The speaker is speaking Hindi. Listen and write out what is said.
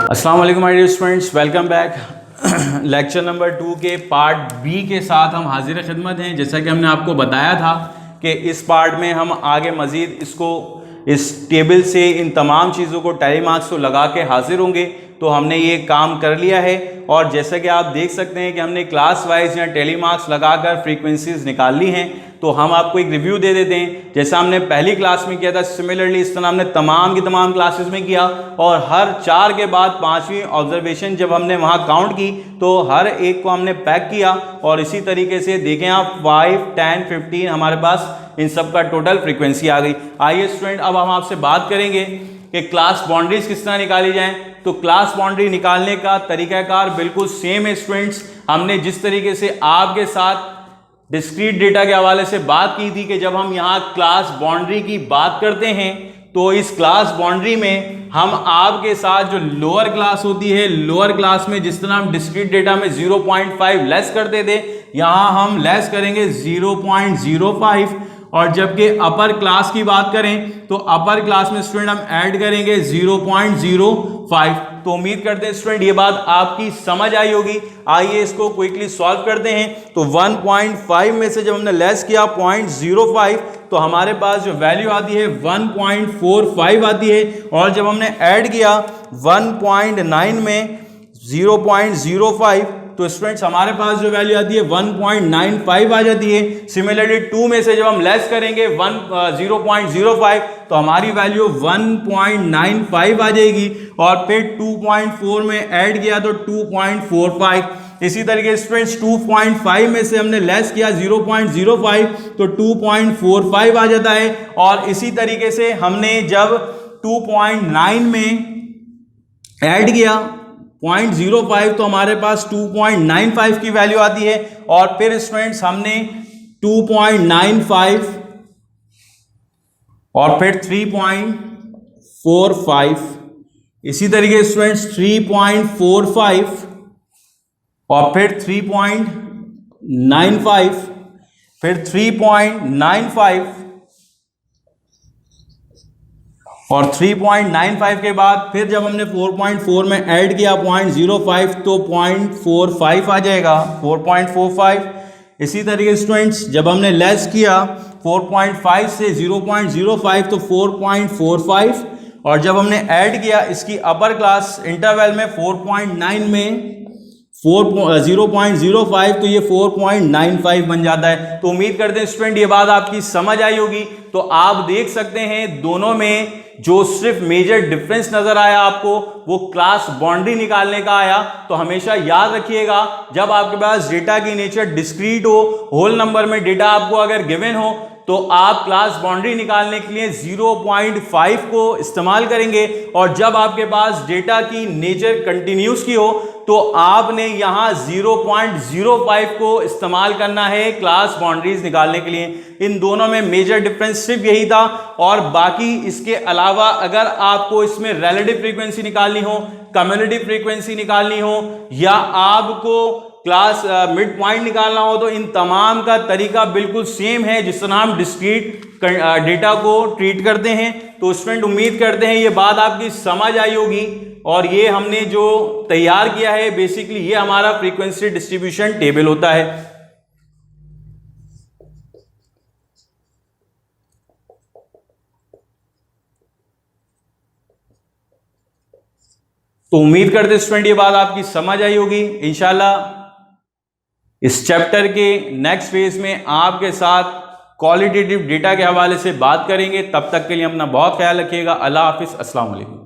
अस्सलाम वालेकुम my dear students, welcome back. Lecture number 2 के पार्ट बी के साथ हम हाजिर खिदमत हैं। जैसा कि हमने आपको बताया था कि इस पार्ट में हम आगे मज़ीद इस टेबल से इन तमाम चीज़ों को टैली मार्क्स को लगा के हाजिर होंगे। तो हमने ये काम कर लिया है और जैसा कि आप देख सकते हैं कि हमने क्लास वाइज या टैली मार्क्स लगाकर फ्रीक्वेंसीज निकाल ली हैं। तो हम आपको एक रिव्यू दे देते हैं जैसा हमने पहली क्लास में किया था। सिमिलरली इस तरह हमने तमाम की तमाम क्लासेस में किया और हर 4 के बाद 5वीं ऑब्जर्वेशन जब हमने वहाँ काउंट की तो हर एक को हमने पैक किया और इसी तरीके से देखें आप 5, 10, 15 हमारे पास इन सब का टोटल फ्रीक्वेंसी आ गई। आइए स्टूडेंट, अब हम आपसे बात करेंगे कि क्लास बाउंड्रीज किस तरह निकाली जाए। तो क्लास बाउंड्री निकालने का तरीकाकार बिल्कुल सेम है स्टूडेंट्स। हमने जिस तरीके से आपके साथ डिस्क्रीट डेटा के हवाले से बात की थी कि जब हम यहाँ क्लास बाउंड्री की बात करते हैं तो इस क्लास बाउंड्री में हम आपके साथ जो लोअर क्लास होती है, लोअर क्लास में जिस तरह हम डिस्क्रीट डेटा में 0.5 लेस करते थे, यहाँ हम लेस करेंगे 0.05। और जबकि अपर क्लास की बात करें तो अपर क्लास में स्टूडेंट हम ऐड करेंगे 0.05। तो उम्मीद करते हैं स्टूडेंट ये बात आपकी समझ आई होगी। आइए इसको क्विकली सॉल्व करते हैं। तो 1.5 में से जब हमने लेस किया 0.05 तो हमारे पास जो वैल्यू आती है 1.45 आती है। और जब हमने ऐड किया 1.9 में 0.05 तो स्टूडेंट्स हमारे पास जो वैल्यू आती है 1.95 आ जाती है। सिमिलरली 2 में से जब हम लेस करेंगे 0.05 तो हमारी वैल्यू 1.95 आ जाएगी। और फिर 2.4 में ऐड किया तो 2.45। इसी तरीके स्टूडेंट्स 2.5 में से हमने लेस किया 0.05 तो 2.45 आ जाता है। और इसी तरीके से हमने जब 2.9 में ऐड किया 0.05 तो हमारे पास 2.95 की वैल्यू आती है। और फिर स्टूडेंट्स हमने 2.95 और फिर 3.45, इसी तरीके स्टूडेंट्स 3.45 और फिर 3.95, फिर 3.95 और 3.95 के बाद फिर जब हमने 4.4 में ऐड किया 0.05 तो 0.45 आ जाएगा 4.45। इसी तरीके स्टूडेंट्स जब हमने लेस किया 4.5 से 0.05 तो 4.45। और जब हमने ऐड किया इसकी अपर क्लास इंटरवल में 4.9 में 0.05 तो ये 4.95 बन जाता है। तो उम्मीद करते हैं स्टूडेंट ये बात आपकी समझ आई होगी। तो आप देख सकते हैं दोनों में जो सिर्फ मेजर डिफरेंस नजर आया आपको वो क्लास बाउंड्री निकालने का आया। तो हमेशा याद रखिएगा जब आपके पास डेटा की नेचर डिस्क्रीट हो, होल नंबर में डेटा आपको अगर गिवन हो तो आप क्लास बाउंड्री निकालने के लिए 0.5 को इस्तेमाल करेंगे। और जब आपके पास डेटा की नेचर कंटिन्यूस की हो तो आपने यहां 0.05 को इस्तेमाल करना है क्लास बाउंड्रीज निकालने के लिए। इन दोनों में मेजर डिफरेंस सिर्फ यही था। और बाकी इसके अलावा अगर आपको इसमें रिलेटिव फ्रीक्वेंसी निकालनी हो, कम्युलेटिव फ्रीक्वेंसी निकालनी हो या आपको क्लास मिड पॉइंट निकालना हो तो इन तमाम का तरीका बिल्कुल सेम है जिस तरह हम डिस्क्रीट डेटा को ट्रीट करते हैं। तो स्टूडेंट उम्मीद करते हैं ये बात आपकी समझ आई होगी। और ये हमने जो तैयार किया है बेसिकली ये हमारा फ्रीक्वेंसी डिस्ट्रीब्यूशन टेबल होता है। तो उम्मीद करते स्टूडेंट ये बात आपकी समझ आई होगी। इंशाल्लाह इस चैप्टर के नेक्स्ट फेज में आपके साथ क्वालिटेटिव डेटा के हवाले से बात करेंगे। तब तक के लिए अपना बहुत ख्याल रखिएगा। अल्लाह हाफिज, अस्सलाम वालेकुम।